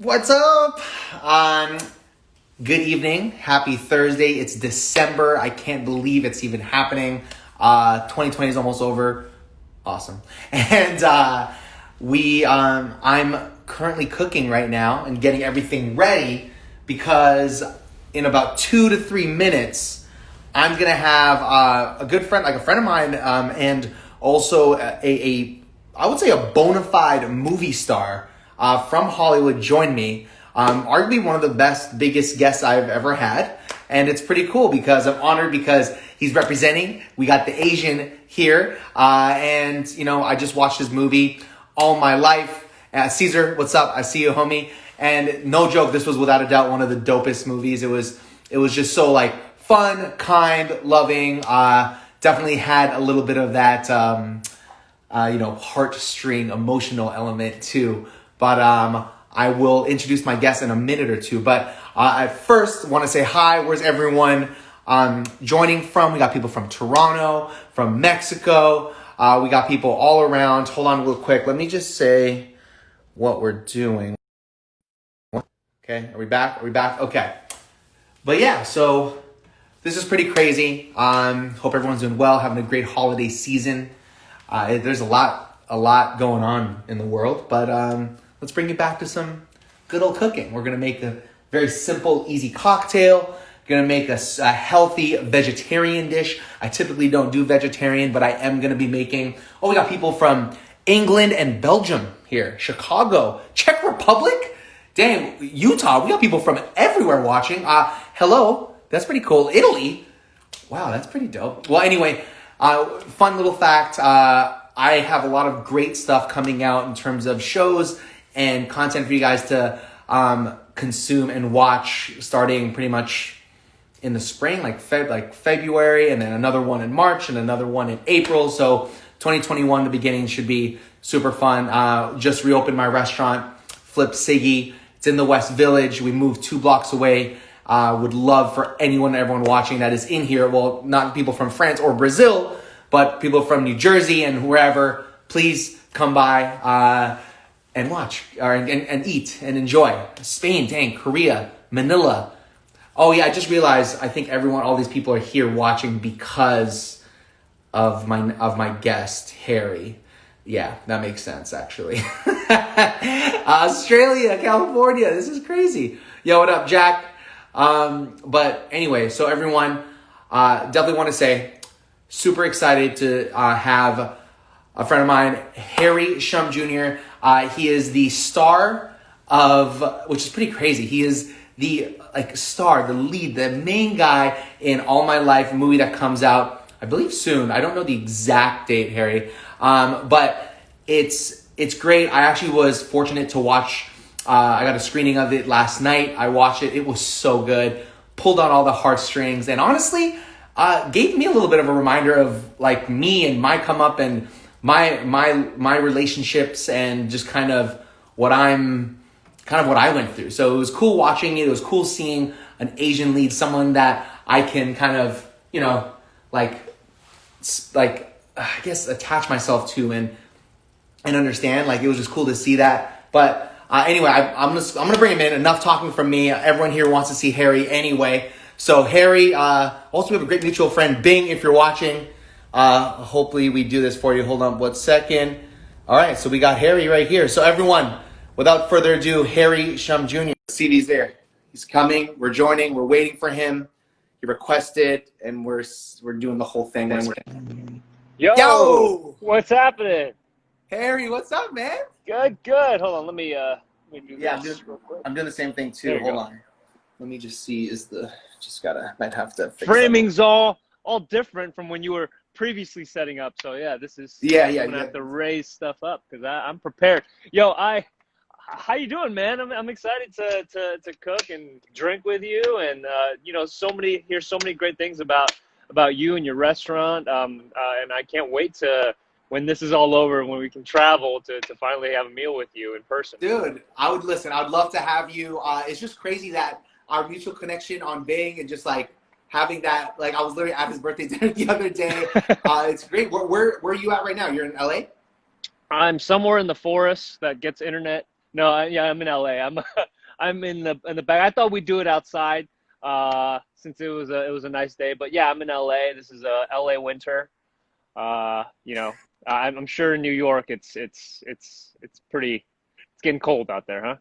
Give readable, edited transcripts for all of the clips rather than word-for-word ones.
What's up? Good evening. Happy Thursday. It's December. I can't believe it's even happening. 2020 is almost over. Awesome. And I'm currently cooking right now and getting everything ready because in about 2 to 3 minutes, I'm gonna have a good friend, like a friend of mine, and also I would say a bona fide movie star from Hollywood join me. Arguably one of the biggest guests I've ever had. And it's pretty cool because I'm honored because he's representing. We got the Asian here. And, I just watched his movie all my life. Caesar, what's up? I see you, homie. And no joke, this was without a doubt one of the dopest movies. It was just so like fun, kind, loving. Definitely had a little bit of that, heartstring emotional element too. But I will introduce my guest in a minute or two. But I first want to say hi. Where's everyone joining from? We got people from Toronto, from Mexico. We got people all around. Hold on real quick. Let me just say what we're doing. Okay, are we back? Okay. But yeah, so this is pretty crazy. Hope everyone's doing well, having a great holiday season. There's a lot going on in the world, but let's bring it back to some good old cooking. We're going to make a very simple, easy cocktail. Going to make a healthy vegetarian dish. I typically don't do vegetarian, but I am going to be making... Oh, we got people from England and Belgium here. Chicago, Czech Republic. Dang, Utah. We got people from everywhere watching. Hello. That's pretty cool. Italy. Wow, that's pretty dope. Well, anyway, fun little fact. I have a lot of great stuff coming out in terms of shows and content for you guys to consume and watch starting pretty much in the spring, like February, and then another one in March and another one in April. So 2021, the beginning should be super fun. Just reopened my restaurant, Flip Siggy. It's in the West Village. We moved 2 blocks away. Would love for everyone watching that is in here. Well, not people from France or Brazil, but people from New Jersey and wherever. Please come by and watch and eat and enjoy. Spain, dang, Korea, Manila. Oh yeah, I just realized I think all these people are here watching because of my guest, Harry. Yeah, that makes sense actually. Australia, California, this is crazy. Yo, what up, Jack? But anyway, so everyone, definitely want to say, super excited to have a friend of mine, Harry Shum Jr. He is the star of, which is pretty crazy. He is the star, the lead, the main guy in All My Life, a movie that comes out, I believe soon. I don't know the exact date, Harry, but it's great. I actually was fortunate to watch. I got a screening of it last night. I watched it. It was so good. Pulled on all the heartstrings, and honestly, gave me a little bit of a reminder of like me and my come up and my relationships and just kind of what I went through. So it was cool watching it. It was cool seeing an Asian lead, someone that I can kind of, I guess attach myself to and understand. Like it was just cool to see that. But anyway, I'm gonna bring him in. Enough talking from me. Everyone here wants to see Harry anyway. So Harry, also we have a great mutual friend, Bing, if you're watching. Hopefully we do this for you. Hold on 1 second. All right, so we got Harry right here. So everyone, without further ado, Harry Shum Jr. CD's there. He's coming. We're joining. We're waiting for him. He requested, and we're doing the whole thing. Yo, what's happening? Harry, what's up, man? Good. Hold on, let me do this real quick. I'm doing the same thing too. Hold on. Let me just see. Might have to fix Framing's all different from when you were previously setting up. So yeah, this is I'm gonna have to raise stuff up because I'm prepared. Yo, how you doing, man? I'm excited to cook and drink with you, and hear so many great things about you and your restaurant. And I can't wait to when this is all over, when we can travel to finally have a meal with you in person. Dude, I would love to have you. It's just crazy that our mutual connection on Bing and just like having that, like I was literally at his birthday dinner the other day. It's great. Where are you at right now? You're in LA? I'm somewhere in the forest that gets internet No, yeah, I'm in LA. I'm in the back. I thought we'd do it outside, since it was a nice day. But yeah, I'm in LA. This is a LA winter. You know, I'm sure in New York it's pretty. It's getting cold out there, huh?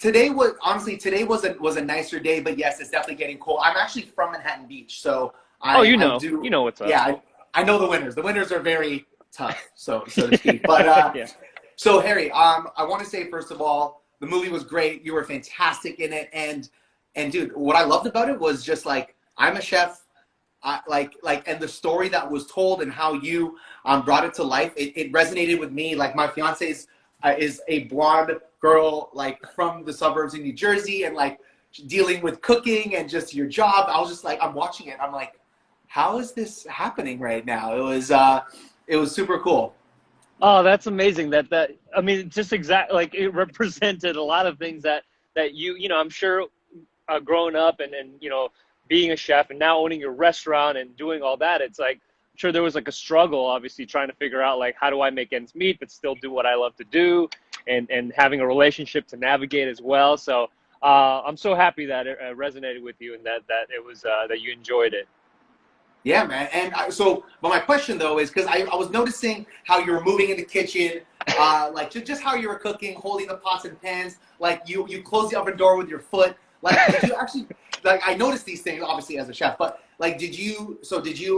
Today was honestly today was a nicer day, but yes, it's definitely getting cold. I'm actually from Manhattan Beach, so Oh, I you do know what's up. yeah I know the winters. The winters are very tough, so to speak. But Yeah. so Harry, I want to say first of all, the movie was great. You were fantastic in it, and dude, what I loved about it was just like I'm a chef. And the story that was told and how you brought it to life, it resonated with me. Like my fiance is a blonde girl, like from the suburbs in New Jersey, and like dealing with cooking and just your job. I was just like, I'm watching it. I'm like, how is this happening right now? It was super cool. Oh, that's amazing. That I mean, just exact like it represented a lot of things that I'm sure, growing up and being a chef and now owning your restaurant and doing all that, it's like I'm sure there was like a struggle, obviously trying to figure out like how do I make ends meet but still do what I love to do, and having a relationship to navigate as well. So I'm so happy that it resonated with you and that it was that you enjoyed it. Yeah, man. But my question though is because I was noticing how you were moving in the kitchen, like just how you were cooking, holding the pots and pans, like you close the oven door with your foot. Like, did you actually like? I noticed these things obviously as a chef, but like, did you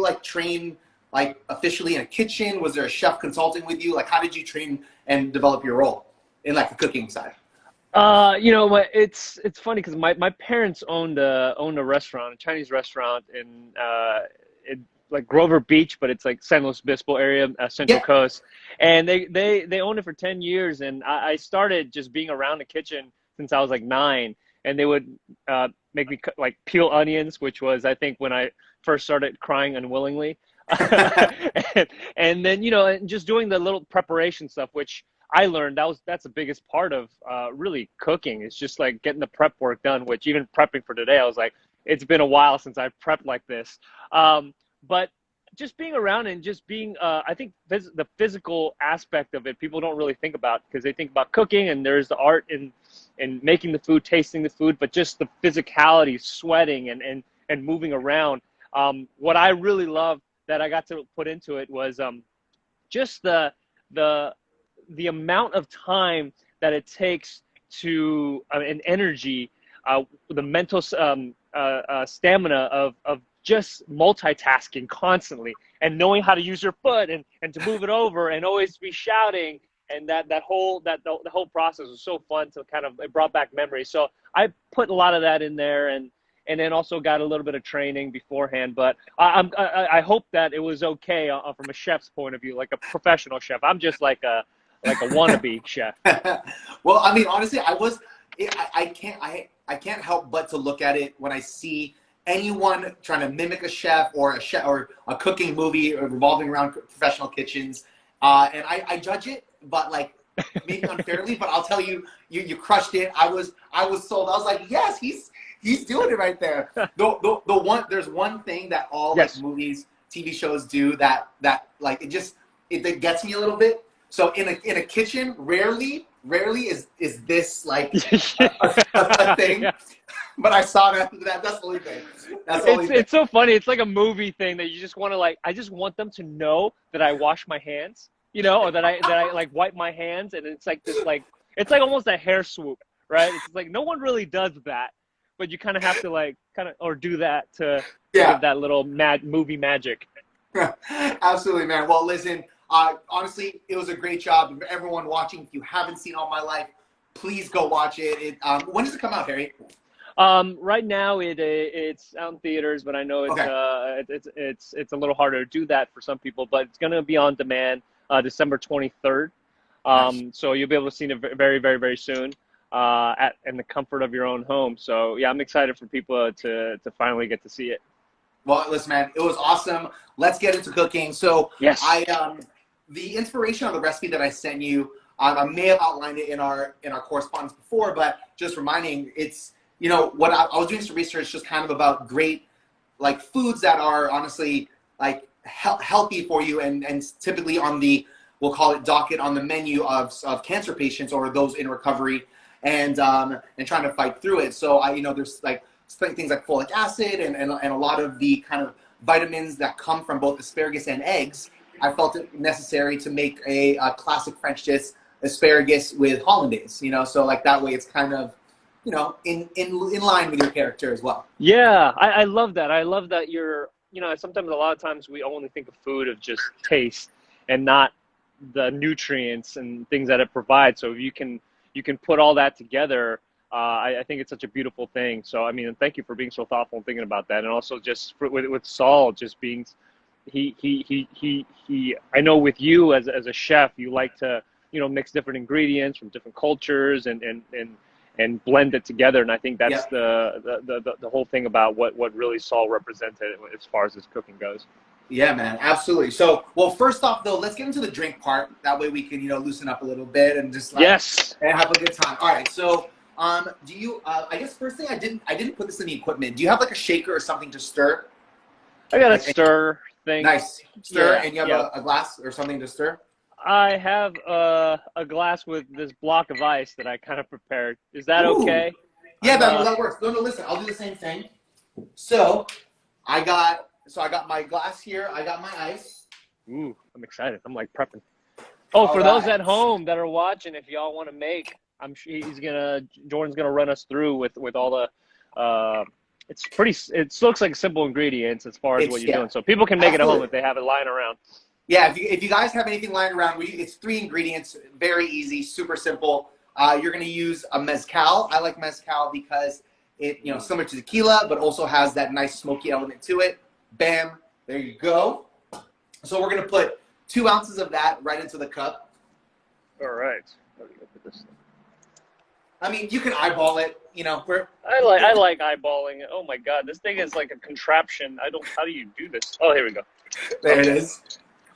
like train like officially in a kitchen? Was there a chef consulting with you? Like, how did you train and develop your role in like the cooking side? It's funny because my parents owned a restaurant, a Chinese restaurant in like Grover Beach, but it's like San Luis Obispo area, Central Yeah. Coast, and they owned it for 10 years, and I started just being around the kitchen since I was like 9, and they would make me like peel onions, which was I think when I first started crying unwillingly. And then and just doing the little preparation stuff, which I learned that's the biggest part of really cooking. It's just like getting the prep work done. Which even prepping for today, I was like, it's been a while since I've prepped like this. But just being around and just being, I think the physical aspect of it, people don't really think about because they think about cooking and there's the art in making the food, tasting the food, but just the physicality, sweating and moving around. What I really love that I got to put into it was just the the amount of time that it takes to and energy, the mental stamina of just multitasking constantly and knowing how to use your foot and to move it over and always be shouting, and the whole process was so fun to kind of, it brought back memories. So I put a lot of that in there, and then also got a little bit of training beforehand. But I hope that it was okay from a chef's point of view, like a professional chef. I'm just like a wannabe chef. Well, I mean, honestly, I can't help but to look at it when I see anyone trying to mimic a chef or a cooking movie revolving around professional kitchens, and I judge it, but like maybe unfairly. But I'll tell you, you crushed it. I was sold. I was like, yes, he's doing it right there. There's one thing that all like Yes. movies, TV shows do that like it gets me a little bit. So in a kitchen, rarely is this like a thing. Yeah. But I saw that's the only thing. That's the only thing. It's so funny. It's like a movie thing that you just want to like. I just want them to know that I wash my hands, or that I like wipe my hands, and it's like this like it's like almost a hair swoop, right? It's like no one really does that, but you kind of have to like or do that to Yeah. give that little movie magic. Absolutely, man. Well, listen, honestly, it was a great job. Everyone watching, if you haven't seen All My Life, please go watch it. When does it come out, Harry? Right now it's out in theaters, but I know Okay. it's a little harder to do that for some people. But it's gonna be on demand December 23rd. Nice. So you'll be able to see it very, very, very soon in the comfort of your own home. So yeah, I'm excited for people to finally get to see it. Well, listen, man, it was awesome. Let's get into cooking. So Yes. the inspiration of the recipe that I sent you, I may have outlined it in our correspondence before, but just reminding, it's what I was doing some research just kind of about great like foods that are honestly like healthy for you and typically on the we'll call it docket on the menu of cancer patients or those in recovery and trying to fight through it. So there's like things like folic acid and a lot of the kind of vitamins that come from both asparagus and eggs. I felt it necessary to make a classic French dish, asparagus with hollandaise, so like that way it's kind of, in line with your character as well. Yeah, I love that. I love that you're, sometimes a lot of times we only think of food of just taste and not the nutrients and things that it provides. So if you can put all that together, I think it's such a beautiful thing. So, I mean, thank you for being so thoughtful and thinking about that. And also just with Saul, just being, I know with you as a chef, you like to, mix different ingredients from different cultures and blend it together. And I think that's the whole thing about what really Saul represented as far as his cooking goes. Yeah, man, absolutely. So, well, first off, though, let's get into the drink part. That way we can, loosen up a little bit and just and have a good time. All right. So, do you? I guess first thing I didn't put this in the equipment. Do you have like a shaker or something to stir? I got a stir thing. Nice stir, and you have a glass or something to stir. I have a glass with this block of ice that I kind of prepared. Is that okay? Yeah, that works. No, listen, I'll do the same thing. So, I got my glass here. I got my ice. Ooh, I'm excited. I'm like prepping. Oh, for those at home that are watching, if y'all want to make, I'm sure Jordan's gonna run us through with all the. It looks like simple ingredients as far as what you're doing, so people can make it at home if they have it lying around. Yeah, if you guys have anything lying around, it's 3 ingredients, very easy, super simple. You're gonna use a mezcal. I like mezcal because it, similar to tequila, but also has that nice smoky element to it. Bam, there you go. So we're gonna put 2 ounces of that right into the cup. All right. Let me put this thing. I mean, you can eyeball it. I like eyeballing it. Oh my God, this thing is like a contraption. How do you do this? Oh, here we go. There it is.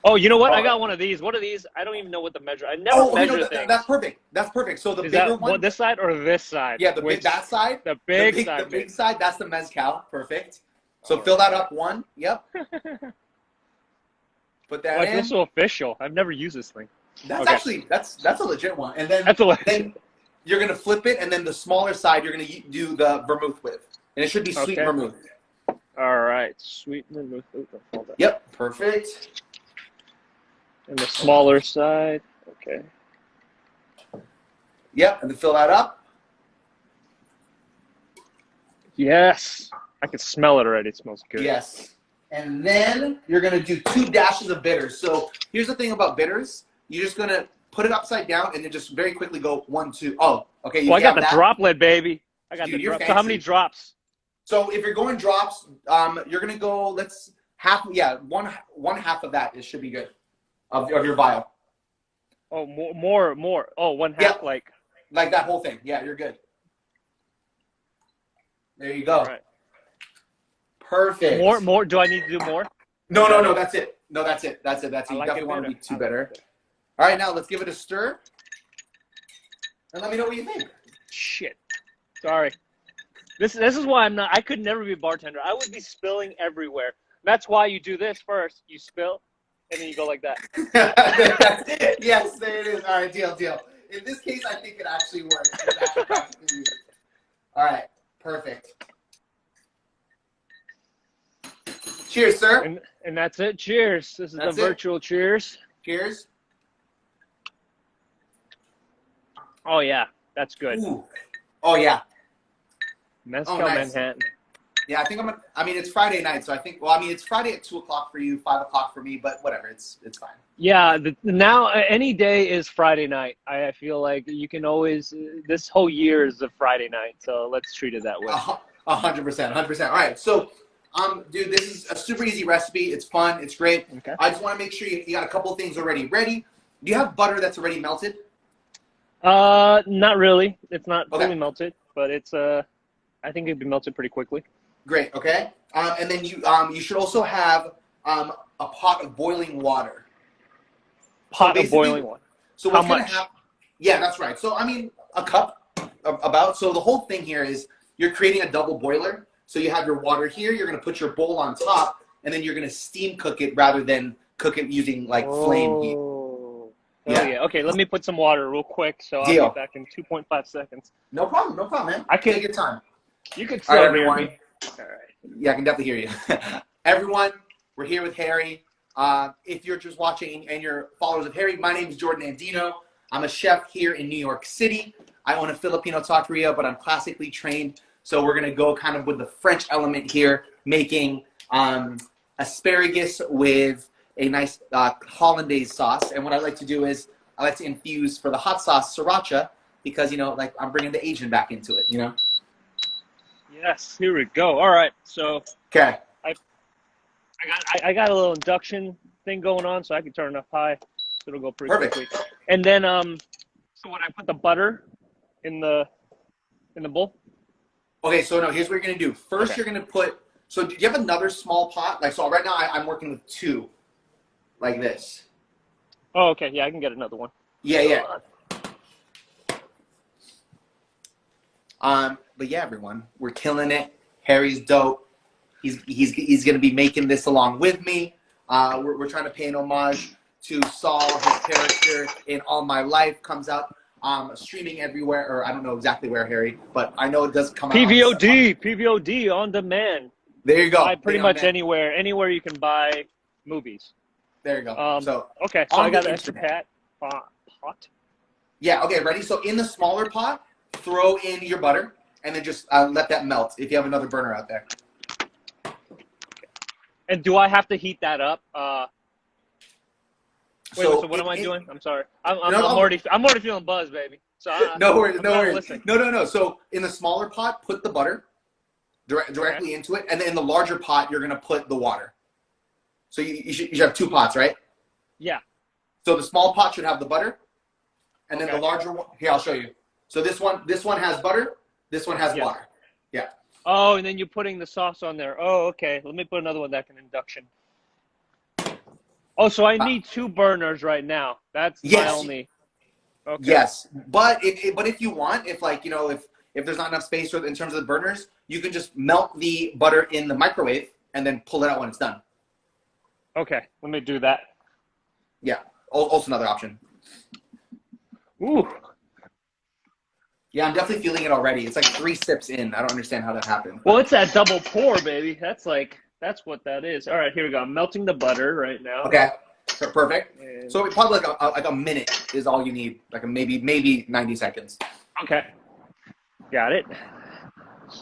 Oh, you know what? I got one of these. What are these? I don't even know what to measure. I never measure things. That's perfect. That's perfect. So the bigger one. This side or this side? Yeah, that side. The big side. The big side. That's the mezcal. Perfect. So fill that up 1. Yep. Put that in. I feel so official. I've never used this thing. That's actually that's a legit one. And then then you're gonna flip it, and then the smaller side you're gonna do the vermouth with, and it should be sweet vermouth. All right, sweet vermouth. Yep, perfect. And the smaller side, okay. Yep, and then fill that up. Yes, I can smell it already. It smells good. Yes, and then you're gonna do 2 dashes of bitters. So here's the thing about bitters: you're just gonna put it upside down and then just very quickly go 1, 2. Oh, okay. I got the droplet, baby. I got the drop. So how many drops? So if you're going drops, you're gonna go. Let's one half of that. It should be good. Of your vial. Oh, more. Oh, 1/2, yeah. like that whole thing. Yeah, you're good. There you go. All right. Perfect. More. Do I need to do more? No. That's it. No, that's it. You definitely want to be 2 better. All right, now let's give it a stir, and let me know what you think. Shit. Sorry. This is why I could never be a bartender. I would be spilling everywhere. That's why you do this first. You spill. And then you go like that. Yes, there it is. All right, deal. In this case, I think it actually works. All right, perfect. Cheers, sir. And that's it. Cheers. This is the virtual cheers. Cheers. Oh, yeah. That's good. Ooh. Oh, yeah. Mezcal Manhattan. Yeah, I think it's Friday night, so I think, it's Friday at 2 o'clock for you, 5 o'clock for me, but whatever, it's fine. Yeah, now any day is Friday night. I feel like you can always, this whole year is a Friday night, so let's treat it that way. 100%. All right, so, dude, this is a super easy recipe. It's fun. It's great. Okay. I just want to make sure you got a couple of things already ready. Do you have butter that's already melted? Not really. It's not fully melted, but it's, I think it'd be melted pretty quickly. Great. Okay. And then you should also have a pot of boiling water. Pot of boiling water. So what's going to happen? Yeah, that's right. So a cup about. So the whole thing here is you're creating a double boiler. So you have your water here. You're going to put your bowl on top, and then you're going to steam cook it rather than cook it using flame heat. Yeah. Okay, let me put some water real quick, so I'll Deal. be back in 2.5 seconds. No problem, man. Take your time. You can still hear me. All right. Yeah, I can definitely hear you. Everyone, we're here with Harry. If you're just watching and you're followers of Harry, my name is Jordan Andino. I'm a chef here in New York City. I own a Filipino taqueria, but I'm classically trained. So we're going to go kind of with the French element here, making asparagus with a nice hollandaise sauce. And what I like to do is I like to infuse for the hot sauce sriracha because, like I'm bringing the Asian back into it, Yes, here we go. All right, so okay. I got a little induction thing going on, so I can turn it up high. So it'll go pretty quickly. And then so when I put the butter in the bowl. Okay, so no, here's what you're gonna do. First, you're gonna put. So do you have another small pot? Like, so right now I'm working with two, like this. Oh, okay. Yeah, I can get another one. Yeah. But yeah, everyone, we're killing it. Harry's dope. He's gonna be making this along with me. We're trying to pay an homage to Saul. His character in All My Life comes out. Streaming everywhere, or I don't know exactly where, Harry, but I know it does come out. PVOD on demand. There you go. Pretty much anywhere you can buy movies. There you go. So okay, so I got an extra pot. Yeah. Okay. Ready? So in the smaller pot, throw in your butter, and then just let that melt. If you have another burner out there. And do I have to heat that up? So what am I doing? I'm sorry. I'm already feeling buzzed, baby. So no worries. No. So in the smaller pot, put the butter directly into it, and then in the larger pot, you're gonna put the water. So you should have two pots, right? Yeah. So the small pot should have the butter, and then the larger one. Here, I'll show you. So this one has butter. This one has water. Yeah. Oh, and then you're putting the sauce on there. Oh, okay. Let me put another one that can induction. Oh, so I need two burners right now. That's my only. Okay. Yes, but if you want, if there's not enough space in terms of the burners, you can just melt the butter in the microwave and then pull it out when it's done. Okay, let me do that. Yeah, also another option. Ooh. Yeah, I'm definitely feeling it already. It's like 3 sips in. I don't understand how that happened. Well, it's that double pour, baby. That's what that is. All right, here we go. I'm melting the butter right now. Okay, perfect. And so probably like a minute is all you need. Like maybe 90 seconds. Okay, got it.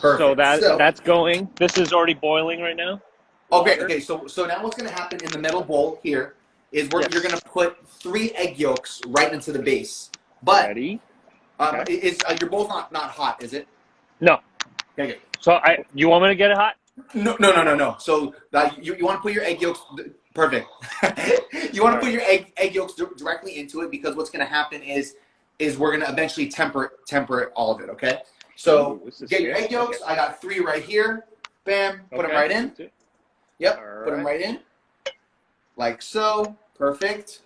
Perfect. So that's going. This is already boiling right now. Okay. So now what's going to happen in the middle bowl here is you're going to put 3 egg yolks right into the base. But ready? You're both not hot, is it? No. Okay, good. So you want me to get it hot? No. So you want to put your egg yolks. Perfect. You want to put your egg yolks directly into it because what's going to happen is we're going to eventually temper it, all of it. Okay. So get your egg yolks. Okay. I got 3 right here. Bam. Put them right in. Yep. Put them right in. Like so. Perfect.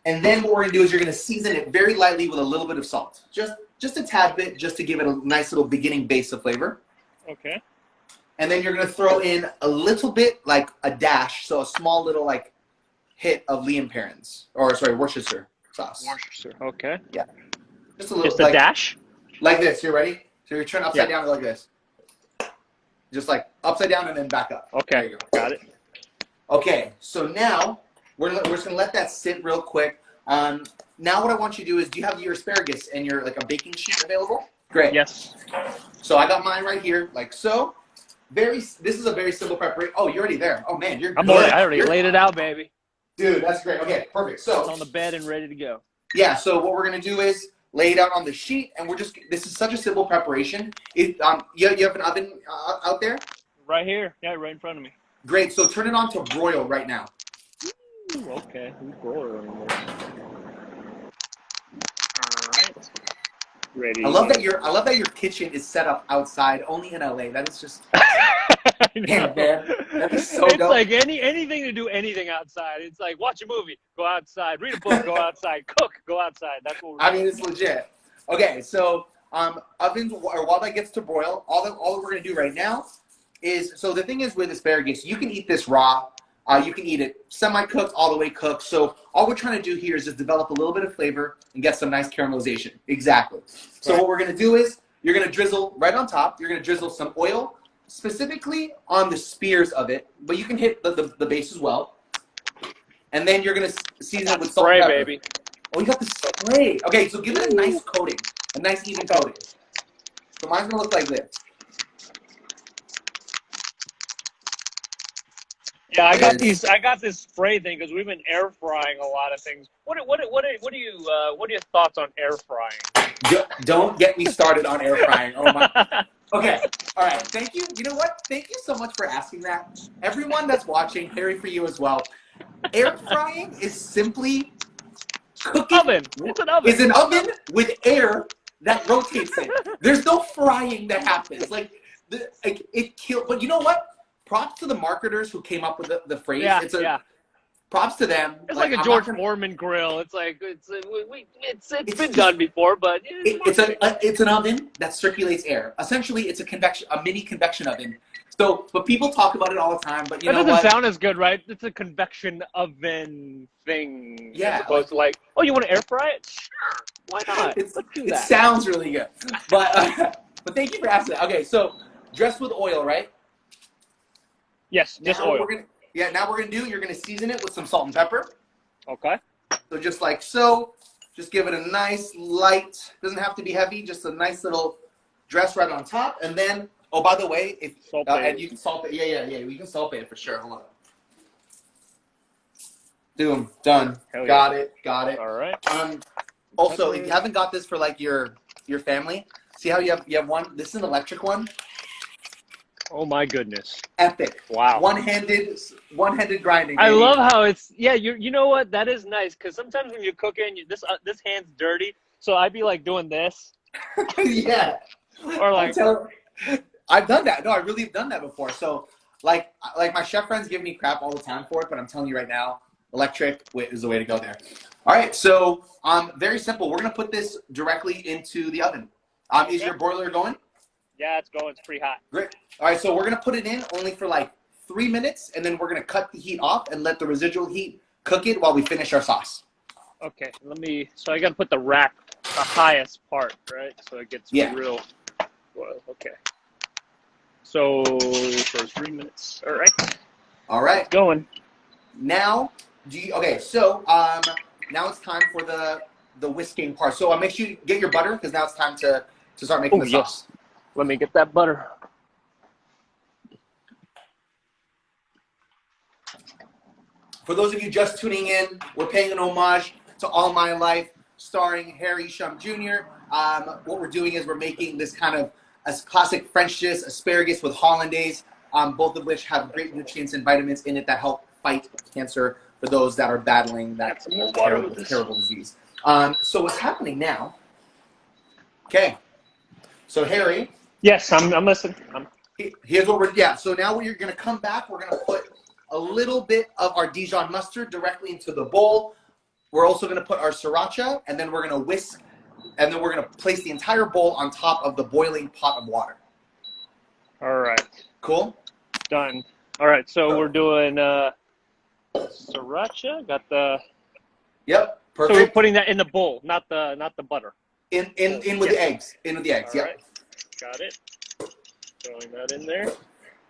And then what we're gonna do is you're gonna season it very lightly with a little bit of salt, just a tad bit, just to give it a nice little beginning base of flavor. Okay. And then you're gonna throw in a little bit, like a dash, so a small little like hit of Worcestershire sauce. Worcestershire. Okay. Yeah. Just a little. Just a dash. Like this. You ready? So you're turning upside down like this. Just like upside down and then back up. Okay. There you go. Got it. Okay. So now. We're just gonna let that sit real quick. Now what I want you to do is, do you have your asparagus and your like a baking sheet available? Great. Yes. So I got mine right here, like so. This is a very simple preparation. Oh, you're already there. Oh man, you're. I already laid it out, baby. Dude, that's great. Okay, perfect. So it's on the bed and ready to go. Yeah. So what we're gonna do is lay it out on the sheet, and this is such a simple preparation. You have an oven out there? Right here. Yeah, right in front of me. Great. So turn it on to broil right now. Ooh, okay. All right. Ready. I love that your kitchen is set up outside, only in LA. That is just man. That is so it's dope. Like anything to do anything outside. It's like watch a movie, go outside, read a book, go outside, cook, go outside. That's what we're doing. It's legit. Okay, so ovens, or while that gets to broil, all that we're gonna do right now is, so the thing is with asparagus, you can eat this raw. You can eat it semi-cooked, all the way cooked. So all we're trying to do here is just develop a little bit of flavor and get some nice caramelization. Exactly. So what we're going to do is you're going to drizzle right on top. You're going to drizzle some oil, specifically on the spears of it, but you can hit the base as well. And then you're going to season it with salt and pepper. Baby. Oh, you got the spray. Okay, so give it a nice coating, a nice even coating. So mine's going to look like this. Yeah, I got this spray thing because we've been air frying a lot of things. What are your thoughts on air frying? Don't get me started on air frying. Oh my. Okay. All right. Thank you. You know what? Thank you so much for asking that. Everyone that's watching, Harry, for you as well. Air frying is simply cooking. Oven. It's an oven. It's an oven with air that rotates it. There's no frying that happens. It kills. But you know what? Props to the marketers who came up with the phrase. Props to them. It's like a George Foreman grill. It's like it's been done before, but it's an oven that circulates air. Essentially, it's a mini convection oven. So, but people talk about it all the time. But you know what? That doesn't sound as good, right? It's a convection oven thing. Yeah. As opposed to oh, you want to air fry it? Sure. Why not? Let's do that. It sounds really good. But thank you for asking that. Okay, so dressed with oil, right? Yes, just oil. Now we're going to you're going to season it with some salt and pepper. Okay. So just like so, just give it a nice light, doesn't have to be heavy, just a nice little dress right on top. And then, oh, by the way, and you can salt it. Yeah, we can salt it for sure. Hold on. Boom, done. Got it. All right. Also, if you haven't got this for like your family, see how you have one? This is an electric one. Oh my goodness! Epic! Wow! One-handed grinding. I love how it's You know what? That is nice because sometimes when you're cooking, this hand's dirty, so I'd be like doing this. Yeah. Or like I've done that. No, I really have done that before. So like my chef friends give me crap all the time for it, but I'm telling you right now, electric is the way to go there. All right. So very simple. We're gonna put this directly into the oven. Is your boiler going? Yeah, it's going. It's pretty hot. Great. All right, so we're going to put it in only for like 3 minutes, and then we're going to cut the heat off and let the residual heat cook it while we finish our sauce. Okay, so I got to put the rack, the highest part, right? So it gets real well. Okay. So for 3 minutes. All right. All right. It's going. Now, so now it's time for the whisking part. So make sure you get your butter because now it's time to start making the sauce. Yes. Let me get that butter. For those of you just tuning in, we're paying an homage to All My Life, starring Harry Shum Jr. What we're doing is we're making this kind of a classic French dish, asparagus with hollandaise, both of which have great nutrients and vitamins in it that help fight cancer for those that are battling that terrible disease. So what's happening now? Okay. So Harry. Yes, I'm listening. Here's what so now we're going to come back. We're going to put a little bit of our Dijon mustard directly into the bowl. We're also going to put our sriracha, and then we're going to whisk, and then we're going to place the entire bowl on top of the boiling pot of water. All right. Cool? Done. All right, so we're doing sriracha. Got the... Yep, perfect. So we're putting that in the bowl, not the butter. In with the eggs. In with the eggs, All right. Got it. Throwing that in there.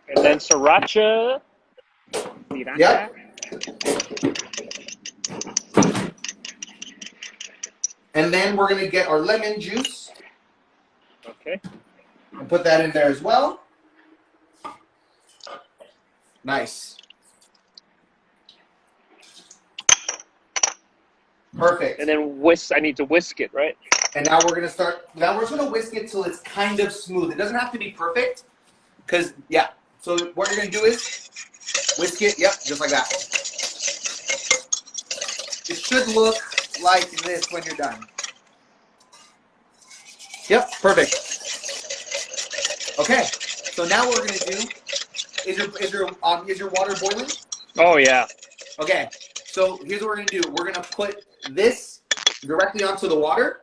And then sriracha. Yep. And then we're going to get our lemon juice. Okay. And put that in there as well. Nice. Perfect. And then I need to whisk it, right? And now we're going to whisk it till it's kind of smooth. It doesn't have to be perfect because, So what you're going to do is whisk it, just like that. It should look like this when you're done. Yep, perfect. Okay, so now what we're going to do, is your water boiling? Oh, yeah. Okay, so here's what we're going to do. We're going to put this directly onto the water.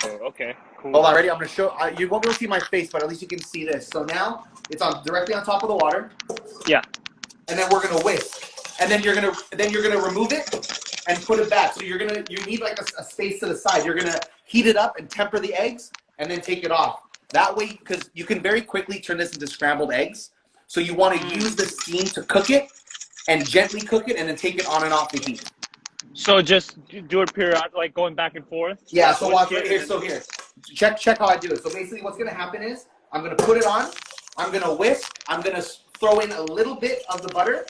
Oh, okay, cool. Hold on, ready? I'm going to show, you won't be able to see my face, but at least you can see this. So now, it's directly on top of the water. Yeah. and then we're gonna whisk. And then you're gonna remove it and put it back. So you need like a space to the side. You're gonna heat it up and temper the eggs and then take it off. That way, because you can very quickly turn this into scrambled eggs. So you want to use the steam to cook it and gently cook it and then take it on and off the heat. So just do it period, like going back and forth? Yeah, so watch right here. So here, check how I do it. So basically what's gonna happen is I'm gonna put it on, I'm gonna whisk, I'm gonna throw in a little bit of the butter.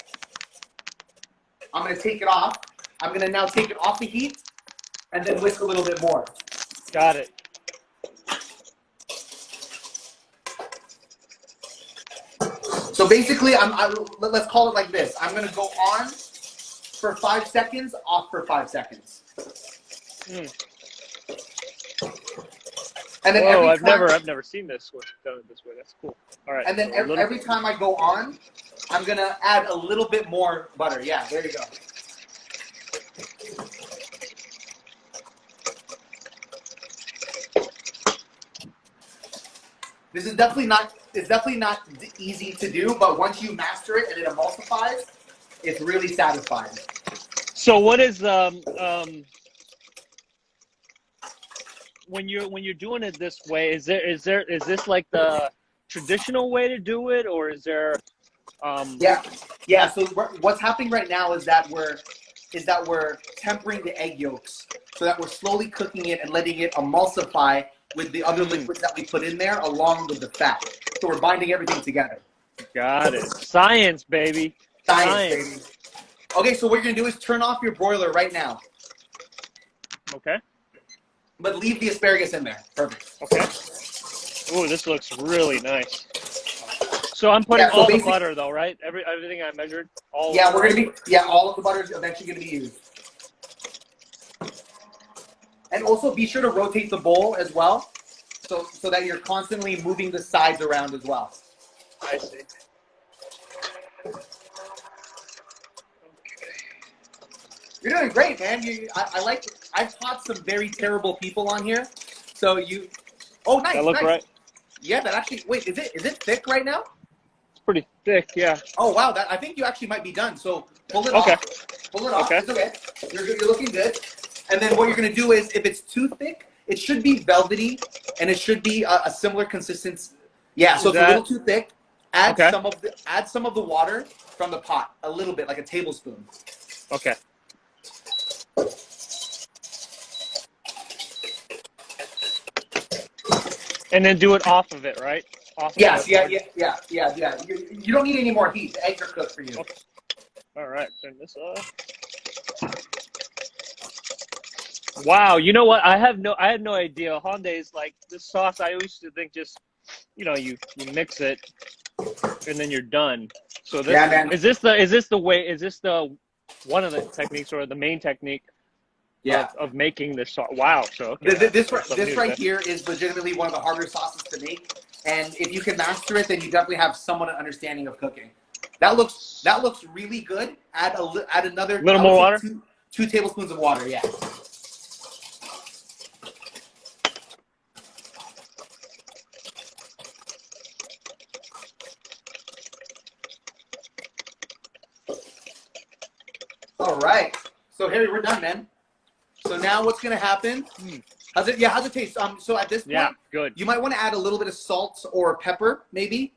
I'm gonna take it off. I'm gonna now take it off the heat and then whisk a little bit more. Got it. So basically, let's call it like this. I'm gonna go on for 5 seconds, off for 5 seconds. And then I've never seen this done this way. That's cool. All right. And then every time I go on, I'm gonna add a little bit more butter. Yeah, there you go. This is definitely not. It's definitely not easy to do, but once you master it and it emulsifies, it's really satisfying. So what is when you're doing it this way? Is this like the traditional way to do it, or is there? Yeah. So what's happening right now is that we're tempering the egg yolks so that we're slowly cooking it and letting it emulsify with the other liquids that we put in there along with the fat. So we're binding everything together. Got it. Science, baby. Science, baby. Okay, so what you're gonna do is turn off your broiler right now. Okay. But leave the asparagus in there. Perfect. Okay. Ooh, this looks really nice. So I'm putting all the butter though, right? Everything I measured. All I see. Okay. You're doing great, man. I've taught some very terrible people on here, so you. Oh, nice. That look nice. right. Yeah, that actually. Wait, is it thick right now? It's pretty thick, yeah. Oh wow, I think you actually might be done. So pull it off. Pull it off. Okay. It's okay. You're looking good. And then what you're gonna do is, if it's too thick, it should be velvety, and it should be a similar consistency. Yeah. So if it's a little too thick, add some of the water from the pot, a little bit, like a tablespoon. Okay. And then do it off of it, right? Yes, yeah. You don't need any more heat. The eggs are cooked for you. Okay. All right, turn this off. Wow, you know what? I had no idea. Hollandaise, like this sauce, I used to think just, you mix it and then you're done. So this, is this the one of the techniques or the main technique? Of making this sauce. Wow. So okay, this right here is legitimately one of the harder sauces to make, and if you can master it, then you definitely have somewhat an understanding of cooking. That looks really good. Add another little more water. 2 tablespoons of water. Yeah. All right. So Harry, we're done, man. So now what's gonna happen? How's it taste? So at this point, good. You might want to add a little bit of salt or pepper, maybe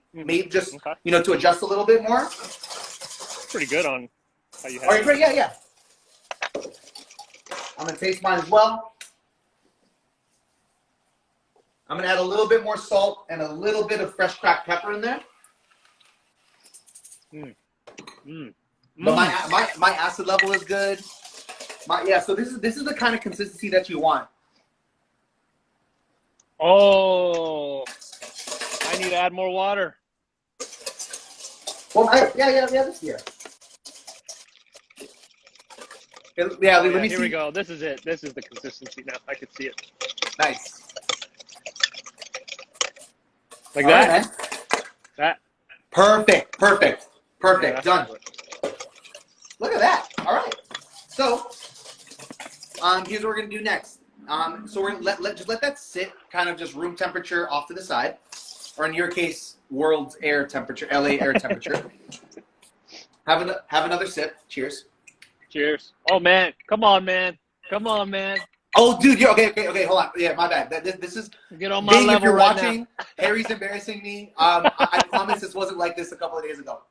just to adjust a little bit more. Pretty good on how you have. All right, great, yeah. I'm gonna taste mine as well. I'm gonna add a little bit more salt and a little bit of fresh cracked pepper in there. But my acid level is good. So this is the kind of consistency that you want. Oh, I need to add more water. Well, this here. Let me see. Here we go. This is it. This is the consistency now. I can see it. Nice. Like that? Right, that. Perfect. Yeah, done. Look at that. All right. So, here's what we're gonna do next. So we're gonna let that sit, kind of just room temperature off to the side, or in your case, world's air temperature, LA air temperature. Have another sip. Cheers. Cheers. Oh man, come on, man. Come on, man. Oh, dude, okay. Hold on. Yeah, my bad. This is get on my Bing, level if you're right watching, now. Harry's embarrassing me. I promise this wasn't like this a couple of days ago.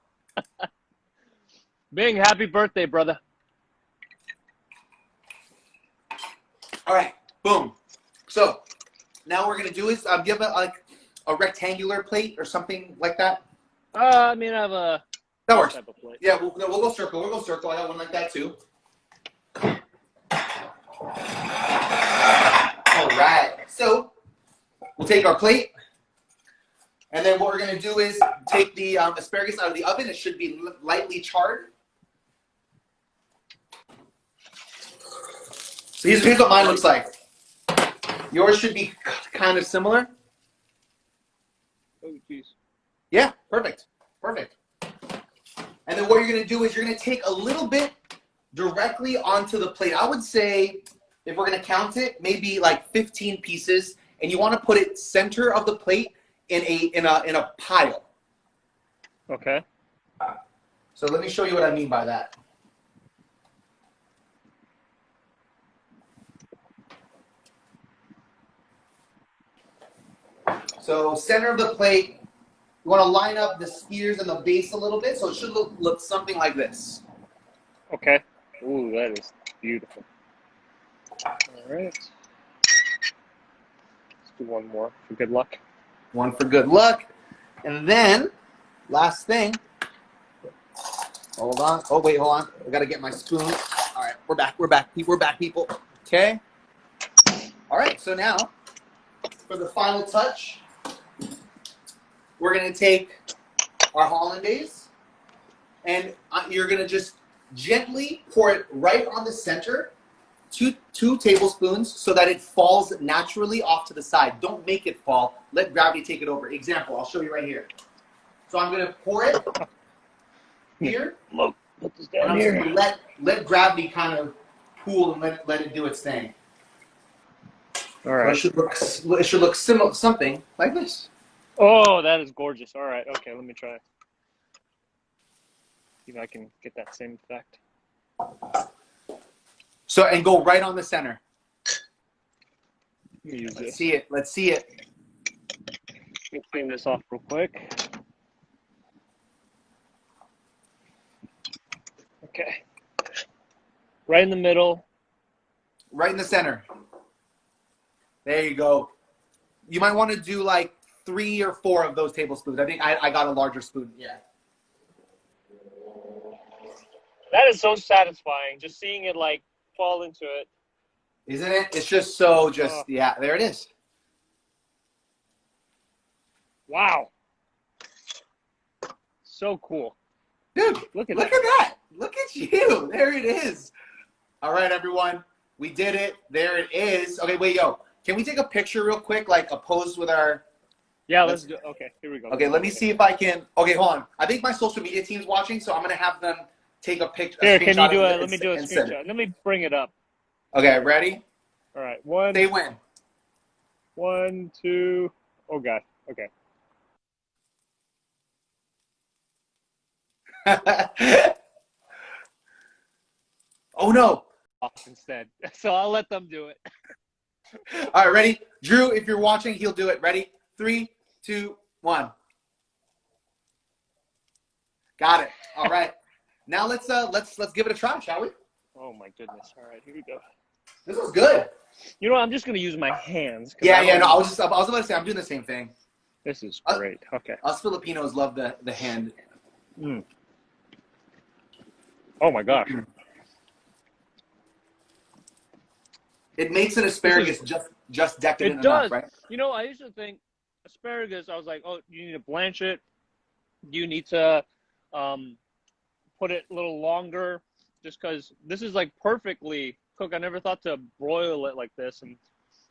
Bing, happy birthday, brother. All right, boom. So now we're gonna do is give a rectangular plate or something like that. I mean, I have a that works. Type of plate. Yeah, we'll go circle. We'll go circle. I got one like that too. All right. So we'll take our plate, and then what we're gonna do is take the asparagus out of the oven. It should be lightly charred. So here's what mine looks like. Yours should be kind of similar. Oh, jeez. Yeah, perfect. And then what you're going to do is you're going to take a little bit directly onto the plate. I would say, if we're going to count it, maybe like 15 pieces, and you want to put it center of the plate in a pile. Okay. So let me show you what I mean by that. So center of the plate, you want to line up the spears and the base a little bit, so it should look something like this. Okay. Ooh, that is beautiful. All right. Let's do one more for good luck. One for good luck. And then, last thing. Hold on. Oh, wait, hold on. I got to get my spoon. All right, we're back, people. Okay. All right, so now, for the final touch, we're going to take our hollandaise, and you're going to just gently pour it right on the center, two tablespoons, so that it falls naturally off to the side. Don't make it fall. Let gravity take it over. Example, I'll show you right here. So I'm going to pour it here. Look, put this And down I'm here. just going to let gravity kind of pool and let it do its thing. All right. So it should look something like this. Oh, that is gorgeous. All right. Okay, let me try. See if I can get that same effect. So, and go right on the center. Let me use Let's this. see it. Let's see it. Let me clean this off real quick. Okay. Right in the middle. Right in the center. There you go. You might want to do like 3 or 4 of those tablespoons. I think I got a larger spoon. Yeah. That is so satisfying, just seeing it like fall into it. Isn't it? It's just so yeah, there it is. Wow. So cool. Dude, look at that. Look at you. There it is. All right, everyone. We did it. There it is. Okay, wait, yo. Can we take a picture real quick, like a pose with our... Yeah, let's do it. Okay, here we go. Okay, let me see if I can... Okay, hold on. I think my social media team's watching, so I'm going to have them take a picture. Here, can you do it? Let me do a screenshot. Let me bring it up. Okay, ready? All right, one. Say when. 1, 2. Oh, God. Okay. Oh, no. Instead. So I'll let them do it. All right, ready? Drew, if you're watching, he'll do it. Ready? 3, 2, 1. Got it. All right. Now let's give it a try, shall we? Oh my goodness. All right, here we go. This was good. You know what? I'm just gonna use my hands. Yeah. No, I was about to say I'm doing the same thing. This is great. Okay. Us Filipinos love the hand. Mm. Oh my gosh. It makes an asparagus just decadent enough, right? You know, I used to think asparagus. I was like, oh, you need to blanch it. You need to put it a little longer, just because this is like perfectly cooked. I never thought to broil it like this, and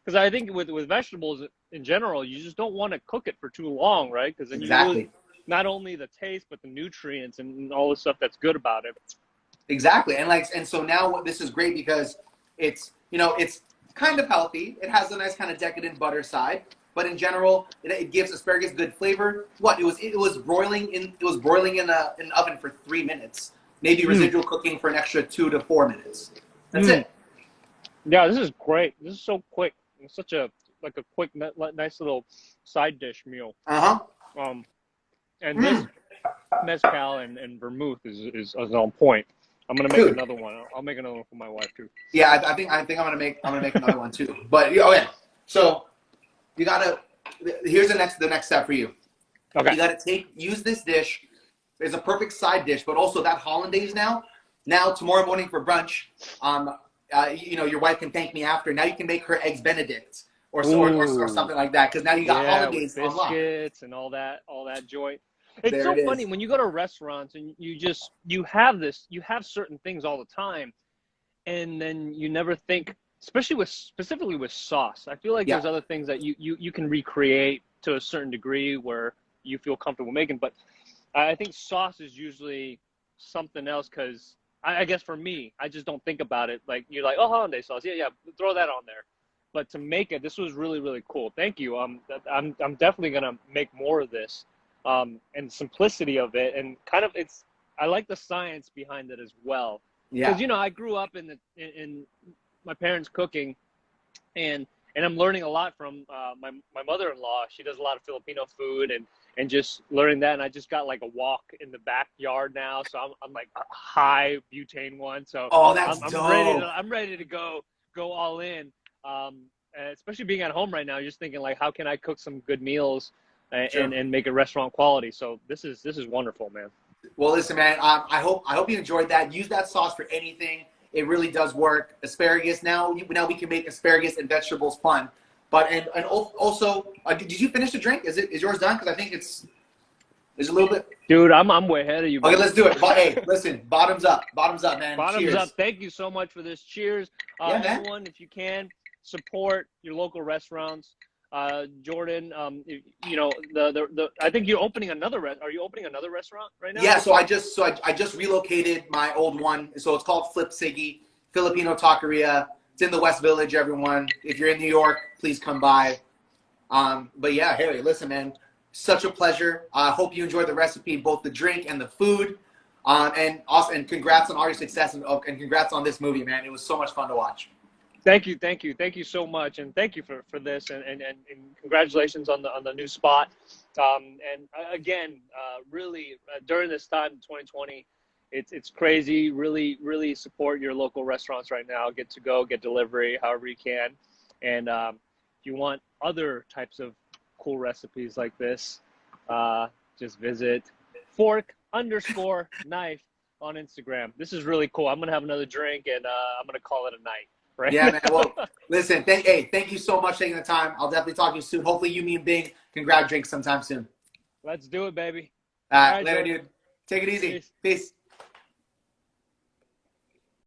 because I think with vegetables in general, you just don't want to cook it for too long, right? Because then you lose not only the taste but the nutrients and all the stuff that's good about it. Exactly, and so now this is great because it's kind of healthy. It has a nice kind of decadent butter side, but in general, it gives asparagus good flavor. What it was broiling in an oven for 3 minutes, maybe residual cooking for an extra 2 to 4 minutes. That's it. Yeah, this is great. This is so quick. It's such a quick, nice little side dish meal. And this mezcal and vermouth is on point. I'm gonna make another one. I'll make another one for my wife too. Yeah, I think I'm gonna make another one too. But okay, so you gotta. Here's the next step for you. Okay. You gotta use this dish as a perfect side dish, but also that hollandaise now. Now tomorrow morning for brunch, your wife can thank me after. Now you can make her eggs Benedict or something like that, because now you got hollandaise with biscuits and all that joy. It's so funny when you go to restaurants and you have certain things all the time, and then you never think, specifically with sauce. I feel like there's other things that you can recreate to a certain degree where you feel comfortable making, but I think sauce is usually something else, because I guess for me, I just don't think about it. Like, you're like, oh, hollandaise sauce, yeah, throw that on there. But to make it, this was really, really cool. Thank you. I'm definitely gonna make more of this. And simplicity of it, and kind of I like the science behind it as well. Yeah. Because I grew up in my parents' cooking, and I'm learning a lot from my mother-in-law. She does a lot of Filipino food, and just learning that. And I just got like a walk in the backyard now, so I'm like a high butane one. So that's dope. I'm ready to go all in. Especially being at home right now, just thinking like, how can I cook some good meals and make it restaurant quality? So this is wonderful, man. Well, listen, man, I hope you enjoyed that. Use that sauce for anything. It really does work. Asparagus, now we can make asparagus and vegetables fun. But and also, did you finish the drink? Is yours done? Because I think it's a little bit. Dude, I'm way ahead of you. Okay, let's do it. Hey, listen, bottoms up, man. Bottoms up. Thank you so much for this. Cheers, everyone. If you can support your local restaurants. Jordan, I think you're opening another. Are you opening another restaurant right now? Yeah, so I just relocated my old one. So it's called Flip Siggy Filipino Taqueria. It's in the West Village. Everyone, if you're in New York, please come by. But yeah, Harry, listen, man, such a pleasure. I hope you enjoyed the recipe, both the drink and the food. And congrats on all your success and congrats on this movie, man. It was so much fun to watch. Thank you so much, and thank you for this, and congratulations on the new spot. And again, really during this time, 2020, it's crazy. Really support your local restaurants right now. Get delivery however you can, and if you want other types of cool recipes like this, just visit fork_knife on Instagram. This is really cool. I'm gonna have another drink, and I'm gonna call it a night. Right. Yeah, man. Well, listen, thank you so much for taking the time. I'll definitely talk to you soon. Hopefully you, me, and Bing can grab drinks sometime soon. Let's do it, baby. All right, later, dude. Take it easy. Peace.